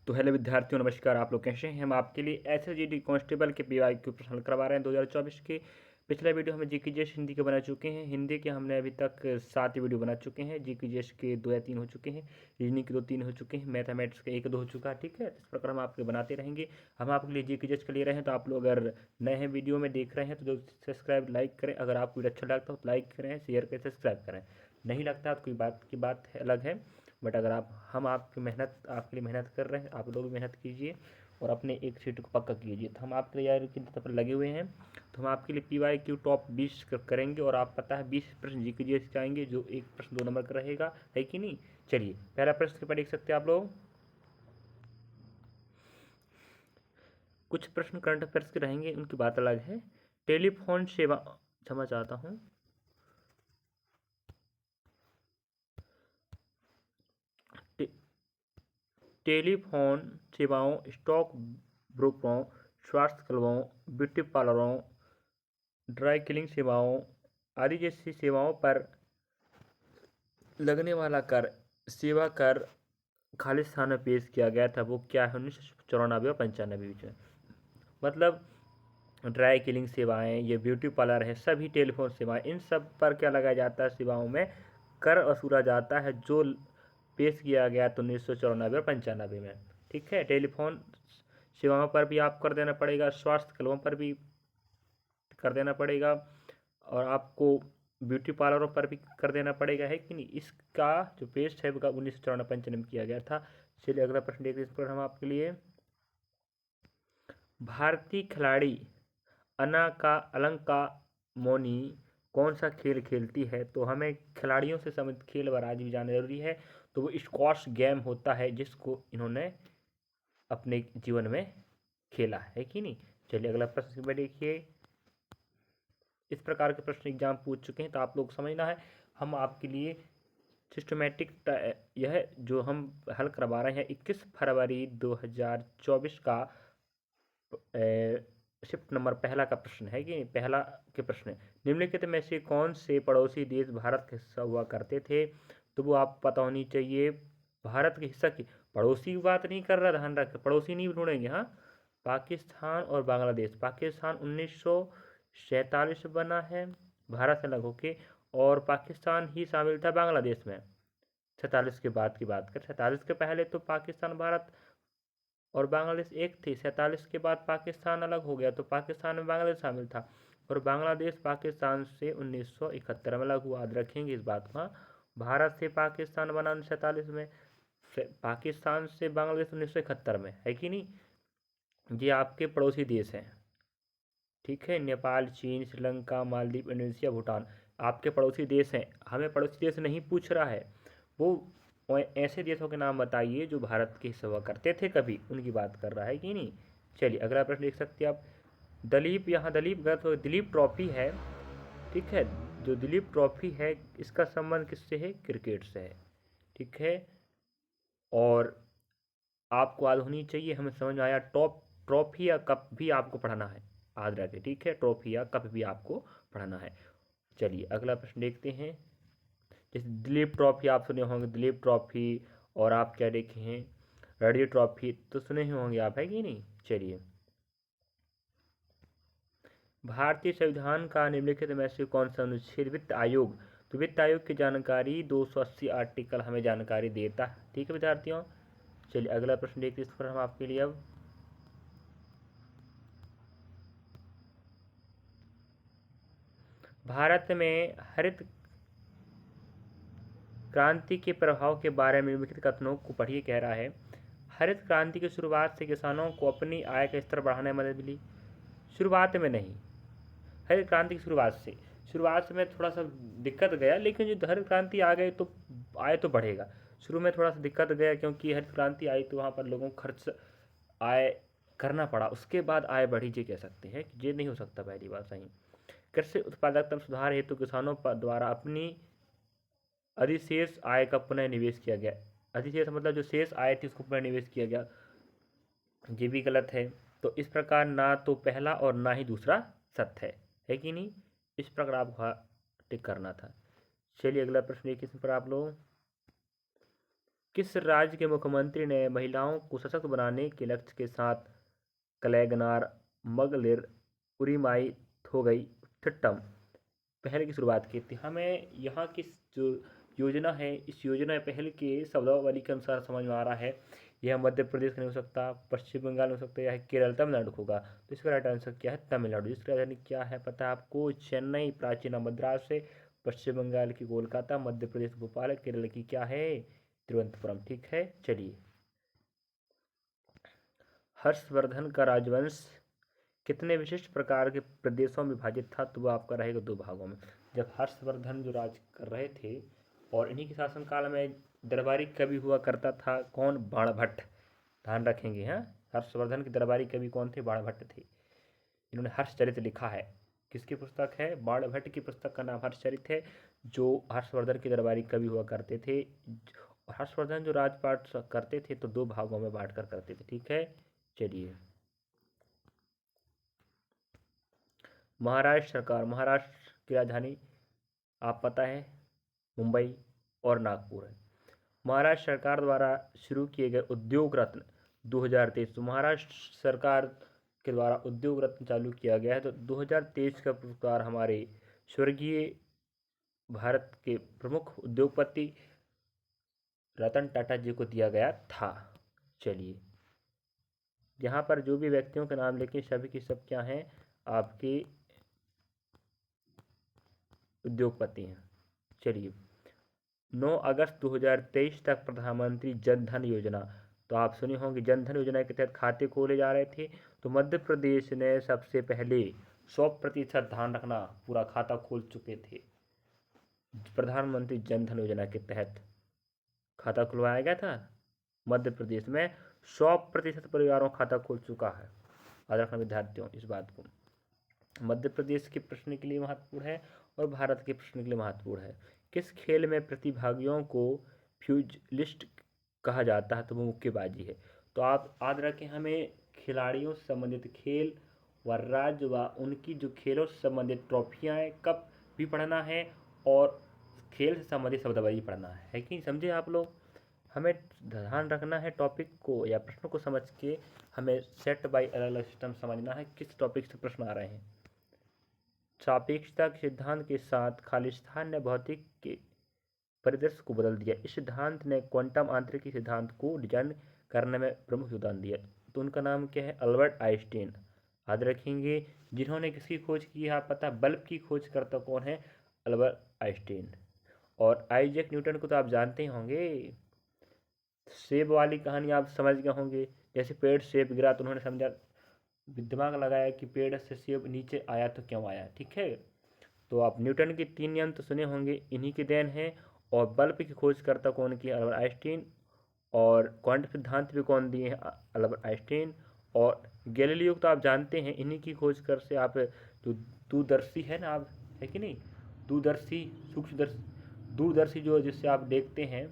तो हेलो विद्यार्थियों, नमस्कार। आप लोग कैसे हैं? हम आपके लिए एसएसजीडी कांस्टेबल के पीवाईक्यू प्रश्न हल करवा रहे हैं 2024 के। पिछला वीडियो हमें जीके जीएस हिंदी के बना चुके हैं। हिंदी के हमने अभी तक 7 वीडियो बना चुके हैं। जीके जीएस के 2 या 3 हो चुके हैं। रीजनिंग के 2-3 हो चुके हैं। मैथमेटिक्स के 1-2 हो चुका है। ठीक है, इस प्रकार हम आपके बनाते रहेंगे। हम आपके लिए जीके जीएस के लिए रहे हैं। तो आप लोग अगर नए हैं, वीडियो में देख रहे हैं, तो जो सब्सक्राइब लाइक करें। अगर आपको वीडियो अच्छा लगता हो तो लाइक करें, शेयर करें, सब्सक्राइब करें। नहीं लगता तो कोई बात की बात है, अलग है। बट अगर हम आपकी मेहनत आपके लिए मेहनत कर रहे हैं, आप लोग भी मेहनत कीजिए और अपने एक सीट को पक्का कीजिए। तो हम आपके लिए यार की तरफ लगे हुए हैं। तो हम आपके लिए पीवाईक्यू टॉप 20 करेंगे और आप पता है 20 प्रश्न जीके जीएस के आएंगे, जो एक प्रश्न 2 नंबर का रहेगा, है कि नहीं। चलिए, पहला प्रश्न के पर देख सकते हैं आप लोग। कुछ प्रश्न करंट अफेयर्स के रहेंगे, उनकी बात अलग है। टेलीफोन सेवा, क्षमा चाहता हूँ, टेलीफोन सेवाओं, स्टॉक ब्रोकरों, स्वास्थ्य क्लबों, ब्यूटी पार्लरों, ड्राई क्लीनिंग सेवाओं आदि जैसी सेवाओं पर लगने वाला कर, सेवा कर खालिस्तान में पेश किया गया था। वो क्या है? 1994 और 95 बीच में। मतलब ड्राई क्लीनिंग सेवाएं, ये ब्यूटी पार्लर है, सभी टेलीफोन सेवाएं, इन सब पर क्या लगाया जाता है? सेवाओं में कर वसूला जाता है, जो पेश किया गया था 1994 और 95 में। ठीक है, टेलीफोन सेवाओं पर भी आप कर देना पड़ेगा, स्वास्थ्य क्लबों पर भी कर देना पड़ेगा, और आपको ब्यूटी पार्लरों पर भी कर देना पड़ेगा, है कि नहीं। इसका जो पेस्ट है वो 1994-95 में किया गया था। चलिए अगला प्रश्न देखते हैं इस पर हम आपके लिए। भारतीय खिलाड़ी अलंका मोनी कौन सा खेल खेलती है? तो हमें खिलाड़ियों से संबंधित खेल व राज्य भी जानना जरूरी है। तो वो स्क्वॉश गेम होता है, जिसको इन्होंने अपने जीवन में खेला है कि नहीं। चलिए अगला प्रश्न में देखिए। इस प्रकार के प्रश्न एग्जाम पूछ चुके हैं, तो आप लोग समझना है। हम आपके लिए सिस्टमेटिक, यह जो हम हल करवा रहे हैं 21 फरवरी 2024 का शिफ्ट नंबर पहला का प्रश्न है कि पहला के प्रश्न। निम्नलिखित में से कौन से पड़ोसी देश भारत के हिस्सा हुआ करते थे? तो वो आप पता होनी चाहिए। भारत के हिस्सा की पड़ोसी की बात नहीं कर रहा, ध्यान रखें, पड़ोसी नहीं ढूंढेंगे। हाँ, पाकिस्तान और बांग्लादेश। पाकिस्तान 1947 में बना है भारत से अलग होके, और पाकिस्तान ही शामिल था बांग्लादेश में 47 के बाद की बात कर। 47 के पहले तो पाकिस्तान, भारत और बांग्लादेश एक थी। 47 के बाद पाकिस्तान अलग हो गया, तो पाकिस्तान में बांग्लादेश शामिल था, और बांग्लादेश पाकिस्तान से 1971 में अलग हुआ। याद रखेंगे इस बात का। भारत से पाकिस्तान बना 1947 में, पाकिस्तान से बांग्लादेश 1971 में, है कि नहीं। ये आपके पड़ोसी देश हैं। ठीक है, नेपाल, चीन, श्रीलंका, मालदीव, इंडोनेशिया, भूटान आपके पड़ोसी देश हैं। हमें पड़ोसी देश नहीं पूछ रहा है, वो ऐसे देशों के नाम बताइए जो भारत के हिस्सा हुआ करते थे कभी, उनकी बात कर रहा है कि नहीं। चलिए अगला प्रश्न देख सकते हैं आप। दलीप, यहाँ दलीप गलत हो, दिलीप ट्रॉफी है। ठीक है, जो दिलीप ट्रॉफी है, इसका संबंध किससे है? क्रिकेट से है। ठीक है, और आपको याद होनी चाहिए, हमें समझ में आया। ट्रॉफी या कप भी आपको पढ़ाना है, याद रखें। ठीक है, ट्रॉफी या कप भी आपको पढ़ाना है। चलिए अगला प्रश्न देखते हैं। जैसे दिलीप ट्रॉफी आप सुने होंगे, दिलीप ट्रॉफी, और आप क्या देखे हैं? रणजी ट्रॉफी तो सुने ही होंगे आप, है कि नहीं। चलिए, भारतीय संविधान का निम्नलिखित में से कौन सा अनुच्छेद वित्त आयोग, तो वित्त आयोग की जानकारी 280 आर्टिकल हमें जानकारी देता है। ठीक है विद्यार्थियों। चलिए अगला प्रश्न देखते हैं इस पर हम आपके लिए अब। भारत में हरित क्रांति के प्रभाव के बारे में निम्नलिखित कथनों को पढ़िए। कह रहा है, हरित क्रांति की शुरुआत से किसानों को अपनी आय का स्तर बढ़ाने में मदद मिली। शुरुआत में नहीं, हरित क्रांति की शुरुआत में थोड़ा सा दिक्कत गया, लेकिन जो हरित क्रांति आ गई तो आय तो बढ़ेगा। शुरू में थोड़ा सा दिक्कत गया, क्योंकि हरित क्रांति आई तो वहाँ पर लोगों को खर्च आय करना पड़ा, उसके बाद आय बढ़ी, जी कह सकते हैं कि ये नहीं हो सकता। पहली बात सही। कृषि उत्पादकता में सुधार हेतु किसानों द्वारा अपनी अधिशेष आय का पुनः निवेश किया गया। अधिशेष मतलब जो शेष आय थी उसको पुनः निवेश किया गया, ये भी गलत है। तो इस प्रकार ना तो पहला और ना ही दूसरा सत्य है कि नहीं। इस प्रकार आपको टिक करना था। चलिए अगला प्रश्न देखिए इस पर आप लोग। किस राज्य के मुख्यमंत्री ने महिलाओं को सशक्त बनाने के लक्ष्य के साथ कलैगनार मगलिर उरीमाई थोगई थिट्टम पहल की शुरुआत की थी? हमें यहाँ की जो योजना है, इस योजना पहल के शब्दावली के अनुसार समझ में आ रहा है यह मध्य प्रदेश का नहीं हो सकता, पश्चिम बंगाल हो सकता है, या केरल तमिलनाडु होगा। तो इसका राइट आंसर क्या है? तमिलनाडु। इसकी राजधानी क्या है पता है आपको? चेन्नई। प्राचीन मद्रास है। पश्चिम बंगाल की कोलकाता, मध्य प्रदेश भोपाल, केरल की क्या है? तिरुवनंतपुरम। ठीक है, चलिए। हर्षवर्धन का राजवंश कितने विशिष्ट प्रकार के प्रदेशों में विभाजित था? तो वो आपका रहेगा 2 भागों में। जब हर्षवर्धन जो राज कर रहे थे और इन्हीं के शासनकाल में दरबारी कवि हुआ करता था कौन? बाणभट्ट। ध्यान रखेंगे। हाँ, हर्षवर्धन के दरबारी कवि कौन थे? बाणभट्ट थे। इन्होंने हर्षचरित लिखा है। किसकी पुस्तक है? बाणभट्ट की पुस्तक का नाम हर्षचरित है, जो हर्षवर्धन के दरबारी कवि हुआ करते थे। हर्षवर्धन जो राजपाट करते थे तो 2 भागों में बांट कर करते थे। ठीक है, चलिए। महाराष्ट्र सरकार, महाराष्ट्र की राजधानी आप पता है मुंबई और नागपुर है। महाराष्ट्र सरकार द्वारा शुरू किए गए उद्योग रत्न 2023, तो महाराष्ट्र सरकार के द्वारा उद्योग रत्न चालू किया गया है। तो 2023 का पुरस्कार हमारे स्वर्गीय भारत के प्रमुख उद्योगपति रतन टाटा जी को दिया गया था। चलिए, यहाँ पर जो भी व्यक्तियों के नाम लिखे सभी की सब क्या हैं? आपके उद्योगपति हैं। चलिए, 9 अगस्त 2023 तक प्रधानमंत्री जन धन योजना, तो आप सुने होंगे जन धन योजना के तहत खाते खोले जा रहे थे। तो मध्य प्रदेश ने सबसे पहले 100% ध्यान रखना पूरा खाता खोल चुके थे। प्रधानमंत्री जन धन योजना के तहत खाता खुलवाया गया था। मध्य प्रदेश में 100% परिवारों खाता खोल चुका है। याद रखना विद्यार्थियों इस बात को। मध्य प्रदेश के प्रश्न के लिए महत्वपूर्ण है और भारत के प्रश्न के लिए महत्वपूर्ण है। किस खेल में प्रतिभागियों को प्यूजिलिस्ट कहा जाता है? तो वो मुक्केबाजी है। तो आप याद रखें, हमें खिलाड़ियों से संबंधित खेल व राज्य व उनकी जो खेलों से संबंधित ट्रॉफियाँ हैं कब भी पढ़ना है, और खेल से संबंधित शब्दावली पढ़ना है कि नहीं? समझे आप लोग? हमें ध्यान रखना है टॉपिक को या प्रश्न को समझ के, हमें सेट बाय अलग अलग सिस्टम समझना है किस टॉपिक से प्रश्न आ रहे हैं। सापेक्षता के सिद्धांत के साथ खालिस्तान ने भौतिक के परिदृश्य को बदल दिया। इस सिद्धांत ने क्वांटम आंतरिकी सिद्धांत को डिजाइन करने में प्रमुख योगदान दिया। तो उनका नाम क्या है? Albert Einstein. याद रखेंगे। जिन्होंने किसकी खोज की है आप पता? बल्ब की खोज करता कौन है? Albert Einstein. और आइजैक न्यूटन को तो आप जानते ही होंगे। सेब वाली कहानी आप समझ गए होंगे। जैसे पेड़ सेब गिरा तो उन्होंने समझा, दिमाग लगाया कि पेड़ से सेब नीचे आया तो क्यों आया। ठीक है, तो आप न्यूटन के 3 नियम तो सुने होंगे, इन्हीं की देन है। और बल्ब की खोज करता कौन की? Albert Einstein. और क्वांटम सिद्धांत भी कौन दिए हैं? Albert Einstein. और गैलीलियो तो आप जानते हैं, इन्हीं की खोज कर से आप जो दूरदर्शी है ना आप, है कि नहीं? दूरदर्शी, सूक्ष्मदर्शी, दूरदर्शी जो जिससे आप देखते हैं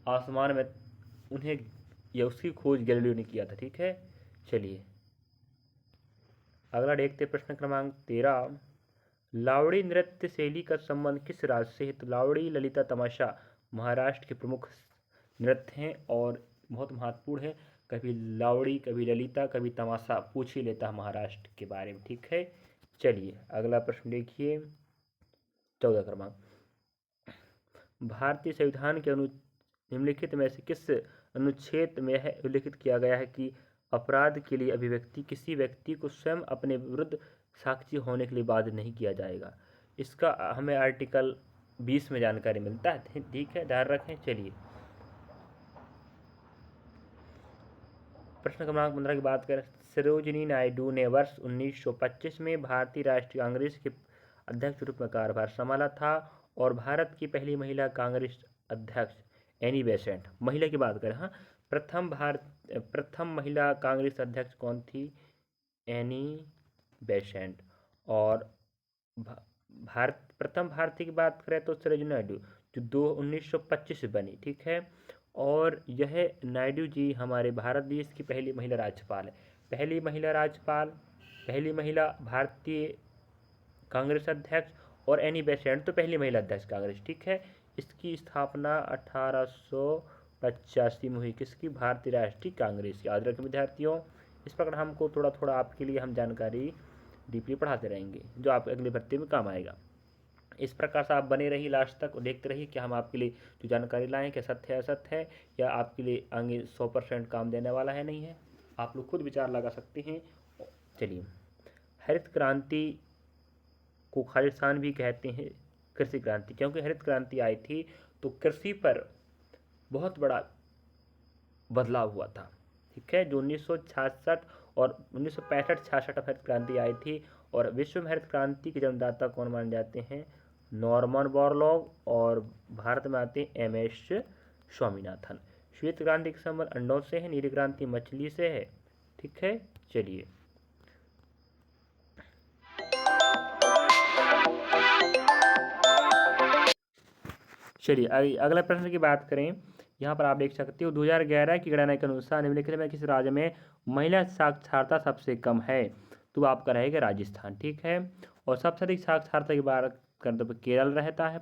आसमान में, उन्हें या उसकी खोज गैलीलियो ने किया था। ठीक है, चलिए अगला देखते प्रश्न क्रमांक 13। लावड़ी नृत्य शैली का संबंध किस राज्य से है? तो लावड़ी ललिता तमाशा महाराष्ट्र के प्रमुख नृत्य हैं और बहुत महत्वपूर्ण है। कभी लावड़ी, कभी ललिता, कभी तमाशा पूछ ही लेता है महाराष्ट्र के बारे में। ठीक है, चलिए अगला प्रश्न देखिए 14 क्रमांक। भारतीय संविधान के निम्नलिखित में से किस अनुच्छेद में है उल्लिखित किया गया है कि अपराध के लिए अभिव्यक्ति किसी व्यक्ति को स्वयं अपने विरुद्ध साक्षी होने के लिए बाध्य नहीं किया जाएगा? इसका हमें आर्टिकल 20 में जानकारी मिलता है। ठीक है, ध्यान रखें। चलिए प्रश्न क्रमांक 15 की बात करें। सरोजिनी नायडू ने वर्ष 1925 में भारतीय राष्ट्रीय कांग्रेस के अध्यक्ष रूप में कार्यभार संभाला था और भारत की पहली महिला कांग्रेस अध्यक्ष एनी बेसेंट, महिला की बात करें, हाँ, प्रथम महिला कांग्रेस अध्यक्ष कौन थी? Annie Besant. और भारत प्रथम भारतीय की बात करें तो सरोजिनी नायडू, जो 1925 से बनी। ठीक है, और यह नायडू जी हमारे भारत देश की पहली महिला राज्यपाल है। पहली महिला राज्यपाल, पहली महिला भारतीय कांग्रेस अध्यक्ष, और एनी बेसेंट तो पहली महिला अध्यक्ष कांग्रेस। ठीक है, इसकी स्थापना 1885 में हुई। किसकी? भारतीय राष्ट्रीय कांग्रेस। याद रखें विद्यार्थियों। इस प्रकार हमको थोड़ा थोड़ा आपके लिए हम जानकारी डीपली पढ़ाते रहेंगे, जो आप अगली भर्ती में काम आएगा। इस प्रकार से आप बने रहिए लास्ट तक और देखते रहिए कि हम आपके लिए जो जानकारी लाएँ क्या सत्य है असत्य है, या आपके लिए आगे 100% काम देने वाला है नहीं है। आप लोग खुद विचार लगा सकते हैं। चलिए, हरित क्रांति को खालिस्तान भी कहते हैं कृषि क्रांति, क्योंकि हरित क्रांति आई थी तो कृषि पर बहुत बड़ा बदलाव हुआ था। ठीक है, जो 1966 और 1965-66 में हरित क्रांति आई थी। और विश्व में हरित क्रांति के जन्मदाता कौन माने जाते हैं? Norman Borlaug. और भारत में आते हैं एम.एस. स्वामीनाथन। श्वेत क्रांति का संबंध अंडों से है, नीली क्रांति मछली से है। ठीक है, चलिए अगला प्रश्न की बात करें। यहाँ पर आप देख सकते हो 2011 की गणना के अनुसार निम्नलिखित में किस राज्य में महिला साक्षरता सबसे कम है? तो आपका रहेगा राजस्थान। ठीक है, और सबसे अधिक साक्षरता की बात करें तो केरल रहता है,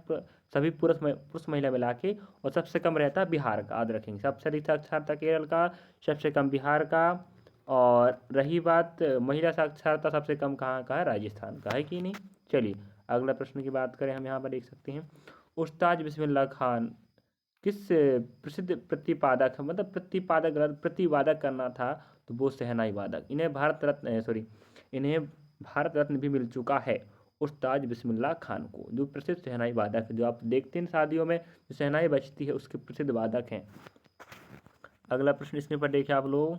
सभी पुरुष महिला मिला के। और सबसे कम रहता है बिहार का। याद रखेंगे, सबसे अधिक साक्षरता केरल का, सबसे कम बिहार का। और रही बात महिला साक्षरता सबसे कम कहाँ का है? राजस्थान का है कि नहीं। चलिए अगला प्रश्न की बात करें, हम यहाँ पर देख सकते हैं उस्ताद बिस्मिल्लाह खान किस प्रसिद्ध प्रतिपादक, मतलब प्रतिवादक करना था तो वो शहनाई वादक। इन्हें भारत रत्न भी मिल चुका है उस्ताद बिस्मिल्लाह खान को, जो प्रसिद्ध शहनाई वादक, जो आप देखते हैं शादियों में जो शहनाई बजती है उसके प्रसिद्ध वादक हैं। अगला प्रश्न इसमें पर देखिए आप लोग,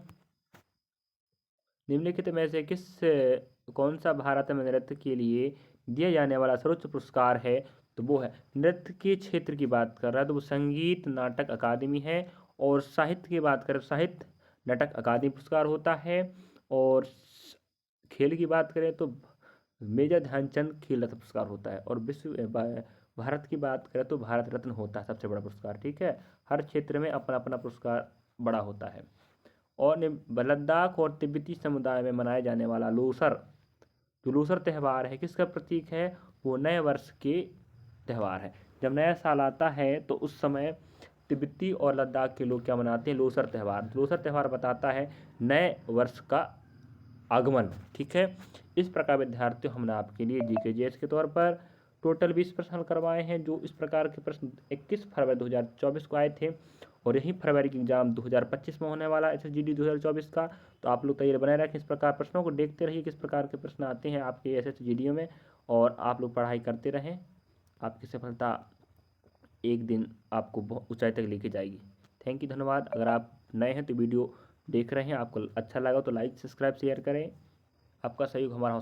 निम्नलिखित में से कौन सा भारत में नृत्य के लिए दिया जाने वाला सर्वोच्च पुरस्कार है? तो वो है, नृत्य के क्षेत्र की बात कर रहा है तो वो संगीत नाटक अकादमी है। और साहित्य की बात करें, साहित्य नाटक अकादमी पुरस्कार होता है। और खेल की बात करें तो मेजर ध्यानचंद खेल रत्न पुरस्कार होता है। और भारत की बात करें तो भारत रत्न होता है सबसे बड़ा पुरस्कार। ठीक है, हर क्षेत्र में अपना अपना पुरस्कार बड़ा होता है। और लद्दाख और तिब्बती समुदाय में मनाया जाने वाला लोसर, जो लोसर त्यौहार है किसका प्रतीक है? वो नए वर्ष के त्यौहार है। जब नया साल आता है तो उस समय तिब्बती और लद्दाख के लोग क्या मनाते हैं? लोसर त्यौहार। लोसर त्यौहार बताता है नए वर्ष का आगमन। ठीक है, इस प्रकार विद्यार्थियों हमने आपके लिए जीके जीएस के तौर पर टोटल 20 प्रश्न करवाए हैं, जो इस प्रकार के प्रश्न 21 फरवरी 2024 को आए थे। और यही फरवरी की एग्जाम 2025 में होने वाला है SSGD 2024 का। तो आप लोग तैयारी बनाए रखें, इस प्रकार प्रश्नों को देखते रहिए किस प्रकार के प्रश्न आते हैं आपके SSGD में। और आप लोग पढ़ाई करते रहें, आपकी सफलता एक दिन आपको बहुत ऊंचाई तक लेके जाएगी। थैंक यू, धन्यवाद। अगर आप नए हैं तो वीडियो देख रहे हैं, आपको अच्छा लगा तो लाइक सब्सक्राइब शेयर करें। आपका सहयोग हमारा